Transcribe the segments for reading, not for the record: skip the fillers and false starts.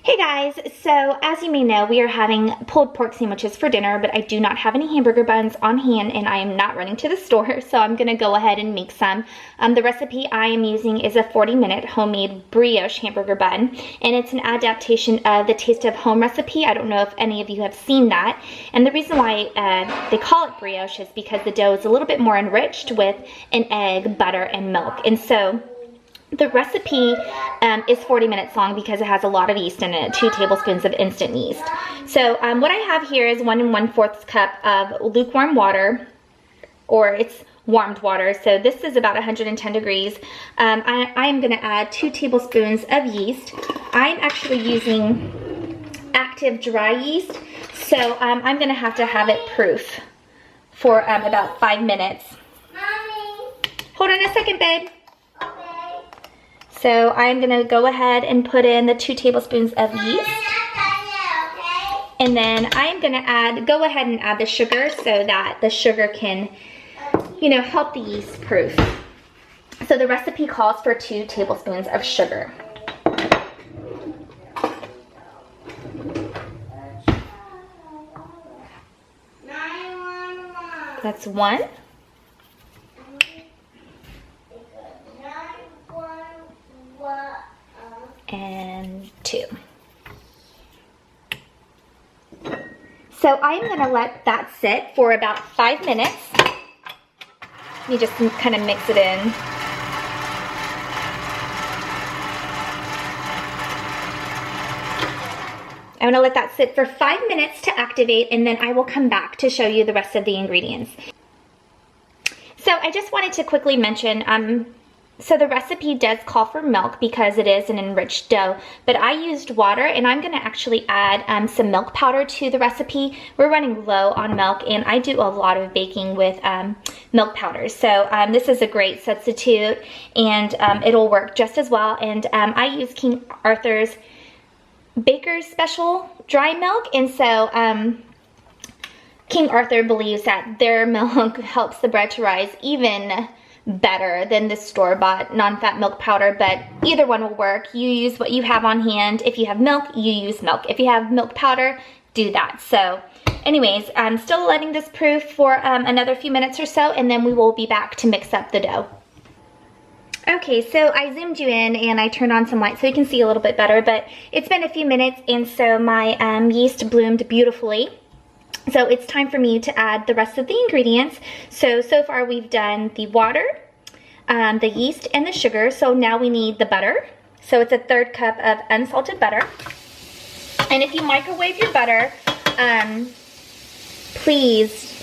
Hey guys, so as you may know, we are having pulled pork sandwiches for dinner, but I do not have any hamburger buns on hand and I am not running to the store, so I'm gonna go ahead and make some. The recipe I am using is a 40-minute homemade brioche hamburger bun, and it's an adaptation of the Taste of Home recipe. I don't know if any of you have seen that, and the reason why they call it brioche is because the dough is a little bit more enriched with an egg, butter, and milk. And so the recipe is 40 minutes long because it has a lot of yeast in it, 2 tablespoons of instant yeast. So what I have here is 1 1/4 cup of lukewarm water, or it's warmed water. So this is about 110 degrees. I am going to add 2 tablespoons of yeast. I'm actually using active dry yeast, so I'm going to have it proof for about 5 minutes. Mommy. Hold on a second, babe. So I'm gonna go ahead and put in the 2 tablespoons of yeast. And then I'm gonna go ahead and add the sugar so that the sugar can, help the yeast proof. So the recipe calls for 2 tablespoons of sugar. That's 1. And 2. So I'm going to let that sit for about 5 minutes. You just kind of mix it in. I'm going to let that sit for 5 minutes to activate, and then I will come back to show you the rest of the ingredients. So I just wanted to quickly mention, so the recipe does call for milk because it is an enriched dough, but I used water, and I'm going to actually add some milk powder to the recipe. We're running low on milk, and I do a lot of baking with milk powder. So this is a great substitute, and it'll work just as well. And I use King Arthur's Baker's Special dry milk, and so King Arthur believes that their milk helps the bread to rise even better than the store-bought non-fat milk powder, but either one will work. You use what you have on hand. If you have milk, you use milk. If you have milk powder, do that. So anyways, I'm still letting this proof for another few minutes or so, and then we will be back to mix up the dough. Okay, so I zoomed you in and I turned on some light so you can see a little bit better, but it's been a few minutes, and so my yeast bloomed beautifully. So it's time for me to add the rest of the ingredients. So far we've done the water, the yeast, and the sugar. So now we need the butter. So it's a 1/3 cup of unsalted butter. And if you microwave your butter, please,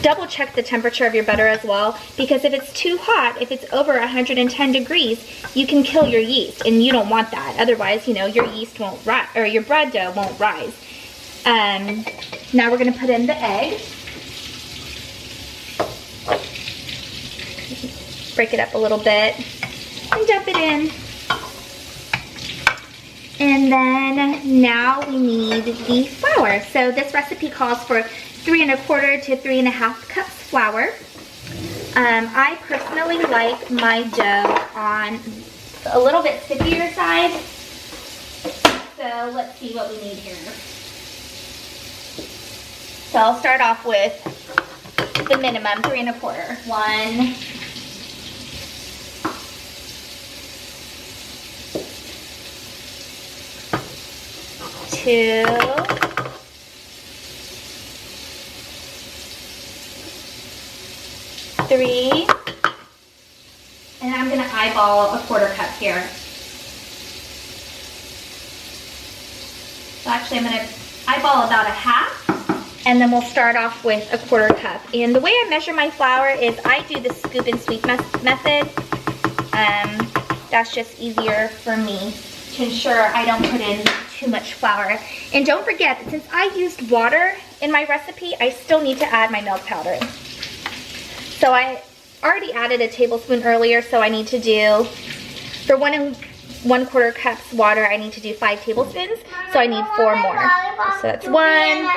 double check the temperature of your butter as well, because if it's too hot, if it's over 110 degrees, you can kill your yeast, and you don't want that. Otherwise, your yeast won't rise, or your bread dough won't rise. Now we're going to put in the egg. Break it up a little bit and dump it in. And then now we need the flour. So this recipe calls for 3 1/4 to 3 1/2 cups flour. I personally like my dough on a little bit stickier side. So let's see what we need here. So I'll start off with the minimum, 3 1/4. 1, 2, 3, and I'm going to eyeball a 1/4 cup here. So actually I'm going to eyeball about a 1/2. And then we'll start off with a 1/4 cup. And the way I measure my flour is I do the scoop and sweep method. That's just easier for me to ensure I don't put in too much flour. And don't forget that since I used water in my recipe, I still need to add my milk powder. So I already added a tablespoon earlier, so I need to do, for 1 1/4 cups water, I need to do 5 tablespoons. So I need 4 more. So that's 1,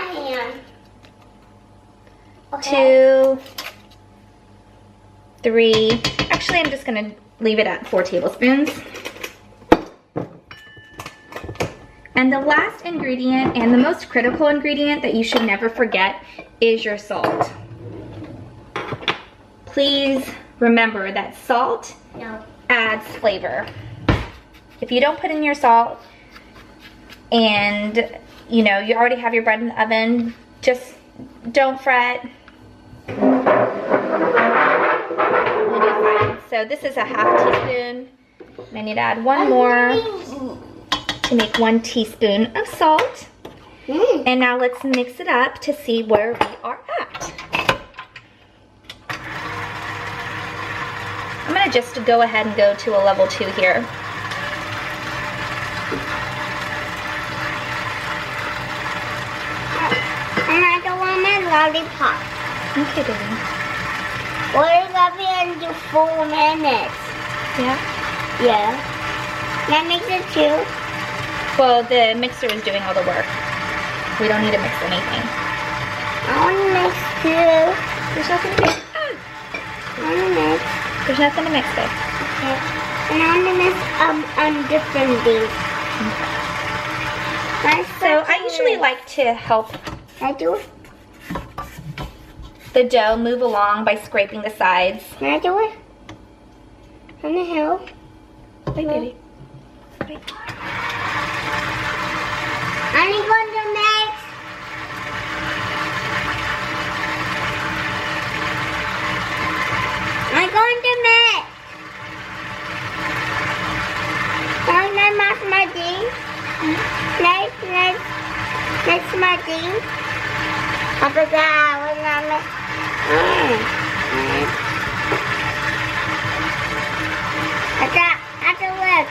2, 3. Actually, I'm just going to leave it at 4 tablespoons. And the last ingredient and the most critical ingredient that you should never forget is your salt. Please remember that salt adds flavor. If you don't put in your salt and you know you already have your bread in the oven, just don't fret. You'll be fine. So this is a ½ teaspoon. And I need to add one more to make 1 teaspoon of salt. And now let's mix it up to see where we are at. I'm gonna just go ahead and go to a level 2 here. And I don't want my lollipop. Okay, baby. We're gonna be into 4 minutes. Yeah? Yeah. That makes it 2. Well, the mixer is doing all the work. We don't need to mix anything. I want to mix 2. There's nothing to mix. I want to mix. There's nothing to mix, babe. Okay. And I want to mix different things. So I usually like to help I do it. the dough move along by scraping the sides. Can I do it? On the hill. Wait, baby. Wait. I'm going to mix. I'm going to mix. Don't I mark my thing? Let's my thing. I forgot when I mix. I can work.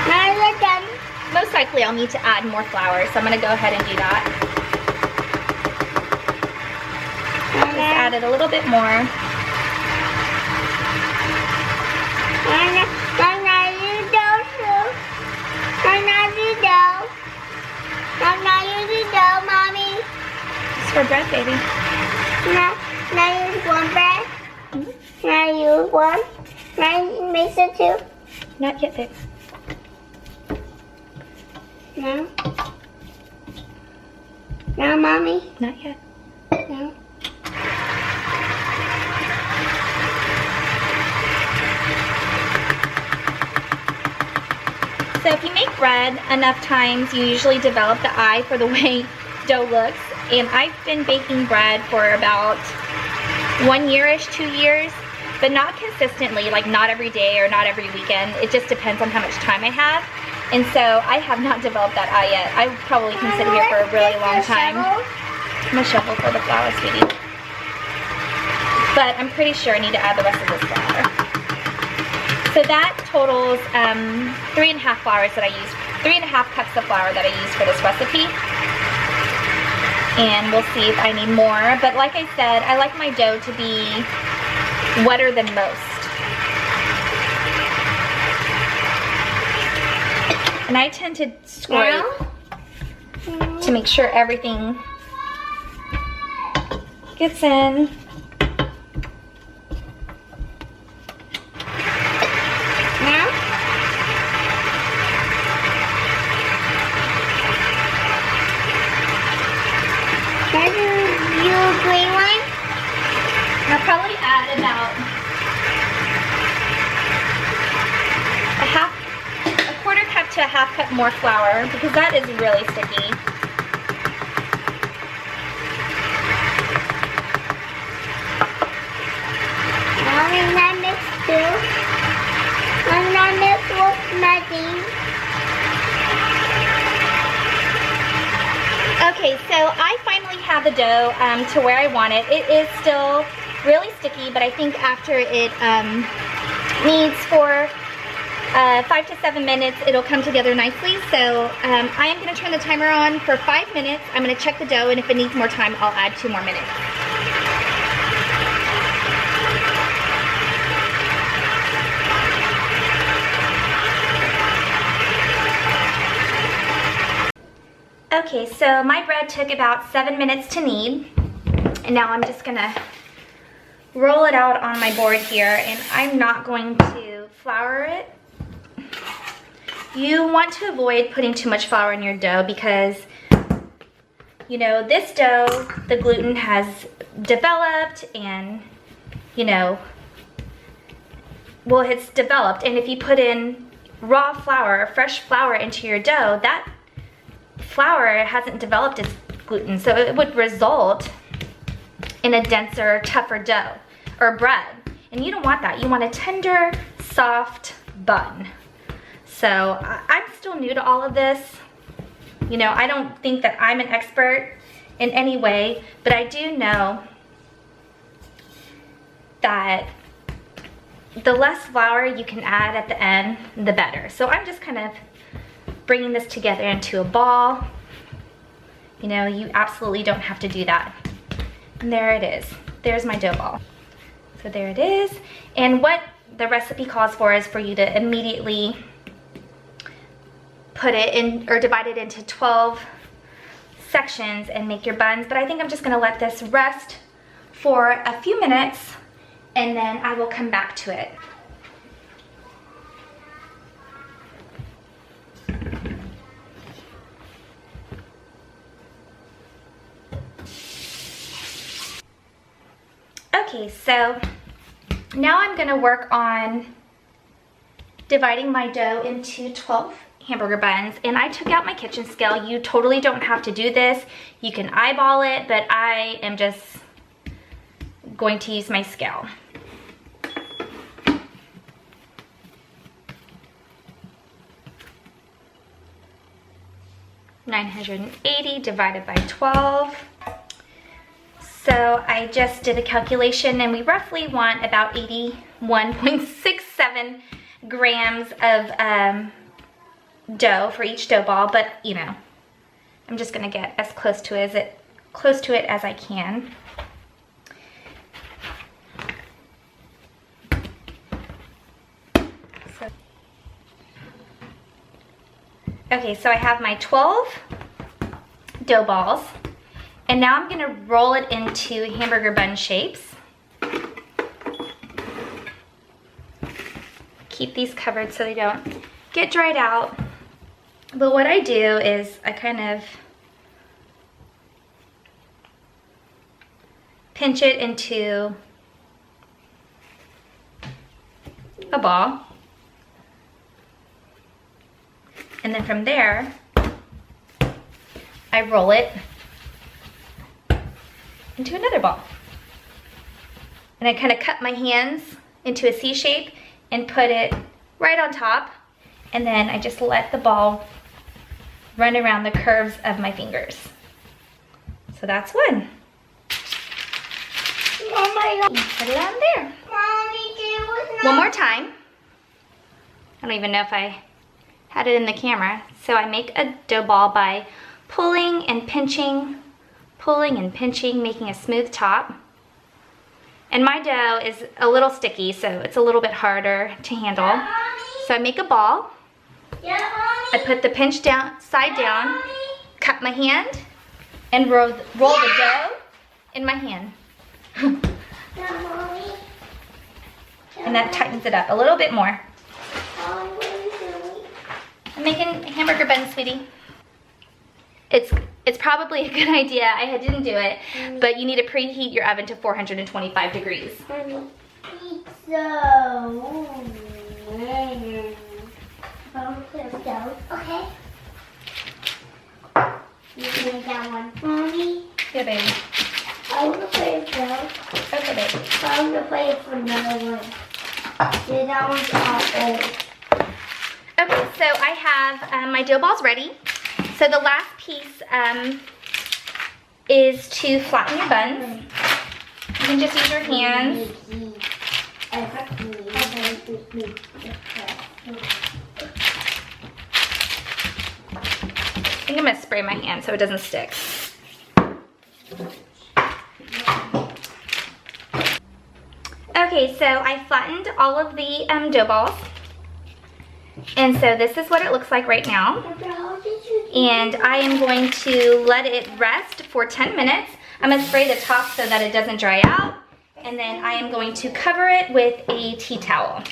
Now we're done. Most likely I'll need to add more flour, so I'm going to go ahead and do that. Just add it a little bit more. Mommy. It's for bread, baby. Now use one bread. Now use one. Now mix it 2. Not yet, babe. No. No, Mommy. Not yet. No. So if you make bread enough times, you usually develop the eye for the way dough looks. And I've been baking bread for about 1 year-ish, 2 years, but not consistently, like not every day or not every weekend. It just depends on how much time I have. And so I have not developed that eye yet. I probably can sit here for a really long time. I'm gonna shovel for the flour, sweetie. But I'm pretty sure I need to add the rest of this flour. So that totals 3½ flours that I use, 3½ cups of flour that I use for this recipe. And we'll see if I need more. But like I said, I like my dough to be wetter than most. And I tend to scrape to make sure everything gets in. I'll probably add about a quarter cup to a ½ cup more flour because that is really sticky. I'm not mixed too. I'm not mixed with nothing. Okay, so I finally have the dough to where I want it. It is still really sticky, but I think after it needs for 5 to 7 minutes, it'll come together nicely. So I am going to turn the timer on for 5 minutes. I'm going to check the dough, and if it needs more time, I'll add 2 more minutes. Okay, so my bread took about 7 minutes to knead, and now I'm just gonna roll it out on my board here, and I'm not going to flour it. You want to avoid putting too much flour in your dough because, you know, this dough, the gluten has developed and, you know, well, it's developed, and if you put in raw flour, fresh flour into your dough, that flour hasn't developed its gluten, so it would result in a denser, tougher dough or bread, and you don't want that. You want a tender, soft bun. So I'm still new to all of this. You know, I don't think that I'm an expert in any way, but I do know that the less flour you can add at the end, the better. So I'm just kind of bringing this together into a ball. You know, you absolutely don't have to do that. And there it is. There's my dough ball. So there it is. And what the recipe calls for is for you to immediately put it in, or divide it into 12 sections and make your buns. But I think I'm just gonna let this rest for a few minutes, and then I will come back to it. Okay, so now I'm gonna work on dividing my dough into 12 hamburger buns, and I took out my kitchen scale. You totally don't have to do this. You can eyeball it, but I am just going to use my scale. $980 divided by 12. So I just did a calculation, and we roughly want about 81.67 grams of dough for each dough ball, but you know, I'm just gonna get as close to it as I can. Okay, so I have my 12 dough balls, and now I'm gonna roll it into hamburger bun shapes. Keep these covered so they don't get dried out. But what I do is I kind of pinch it into a ball. And then from there, I roll it into another ball. And I kind of cut my hands into a C shape and put it right on top. And then I just let the ball run around the curves of my fingers. So that's one. Oh my God. Put it on there. Mommy, there was One more time. I don't even know if I had it in the camera. So I make a dough ball by pulling and pinching, making a smooth top. And my dough is a little sticky, so it's a little bit harder to handle. So I make a ball. Yeah, Mommy. I put the pinch down, side down, cut my hand, and roll the dough in my hand. Yeah, Mommy. And that tightens it up a little bit more. Mommy, what are you doing? I'm making hamburger buns, sweetie. It's probably a good idea. I didn't do it, but you need to preheat your oven to 425 degrees. Mommy, pizza. Okay. You can make that one. Mommy, Yeah, baby. I want to play it though. Okay, baby. I want to play it for another one. Yeah, that one's awful. Okay, so I have my dough balls ready. So the last piece is to flatten your buns. You can just use your hands. I think I'm gonna spray my hand so it doesn't stick. Okay, so I flattened all of the dough balls. And so this is what it looks like right now. And I am going to let it rest for 10 minutes. I'm gonna spray the top so that it doesn't dry out. And then I am going to cover it with a tea towel.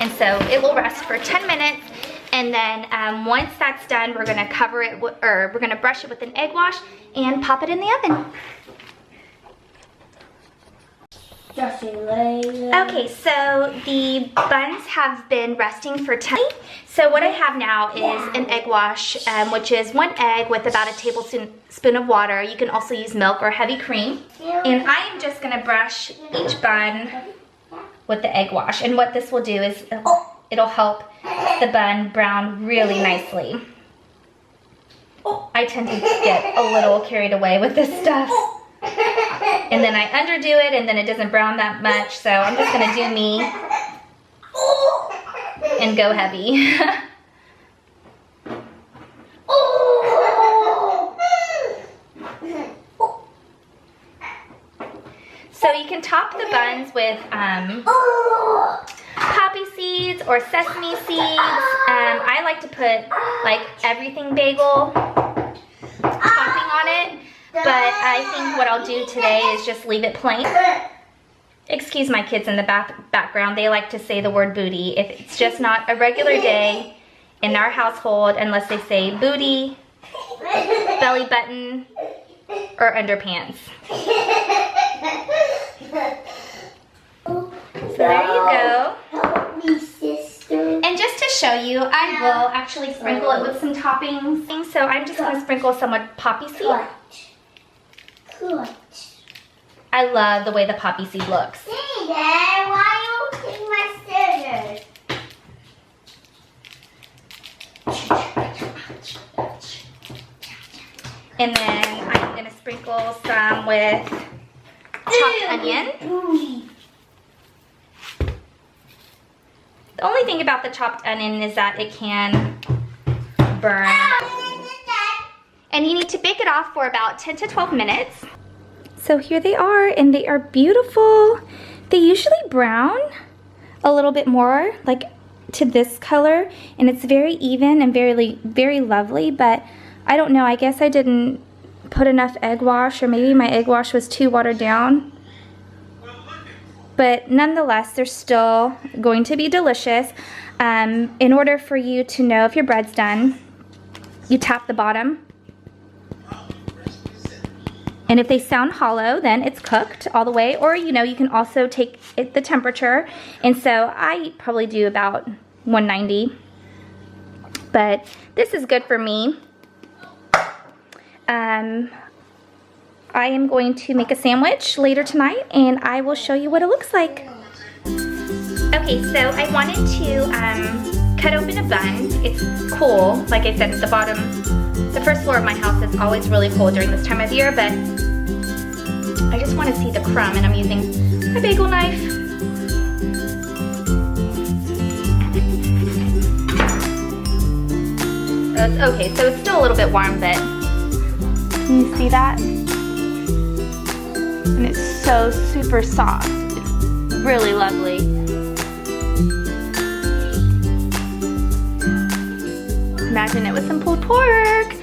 And so it will rest for 10 minutes. And then once that's done, we're gonna cover it, or we're gonna brush it with an egg wash and pop it in the oven. Okay, so the buns have been resting for 10 minutes. So what I have now is an egg wash, which is 1 egg with about a tablespoon of water. You can also use milk or heavy cream. And I am just gonna brush each bun with the egg wash. And what this will do is it'll help the bun brown really nicely. I tend to get a little carried away with this stuff. And then I underdo it and then it doesn't brown that much. So I'm just gonna do me and go heavy. So you can top the buns with poppy seeds or sesame seeds. I like to put like everything bagel topping on it. But I think what I'll do today is just leave it plain. Excuse my kids in the background. They like to say the word booty. If it's just not a regular day in our household, unless they say booty, belly button, or underpants. So there you go. And just to show you, I will actually sprinkle it with some toppings. So I'm just going to sprinkle some with poppy seed. I love the way the poppy seed looks. Hey Dad, why you take my scissors? And then I'm going to sprinkle some with chopped onion. The only thing about the chopped onion is that it can burn. And you need to bake it off for about 10 to 12 minutes. So here they are, and they are beautiful. They usually brown a little bit more, like to this color, and it's very even and very lovely, but I don't know, I guess I didn't put enough egg wash, or maybe my egg wash was too watered down. But nonetheless, they're still going to be delicious. In order for you to know if your bread's done, you tap the bottom. And if they sound hollow, then it's cooked all the way. Or, you know, you can also take the temperature. And so I probably do about 190. But this is good for me. I am going to make a sandwich later tonight, and I will show you what it looks like. Okay, so I wanted to cut open a bun. It's cool. Like I said, at the bottom, the first floor of my house is always really cold during this time of year, but I just want to see the crumb, and I'm using a bagel knife. Okay, so it's still a little bit warm, but can you see that? And it's so super soft. It's really lovely. Imagine it with some pulled pork.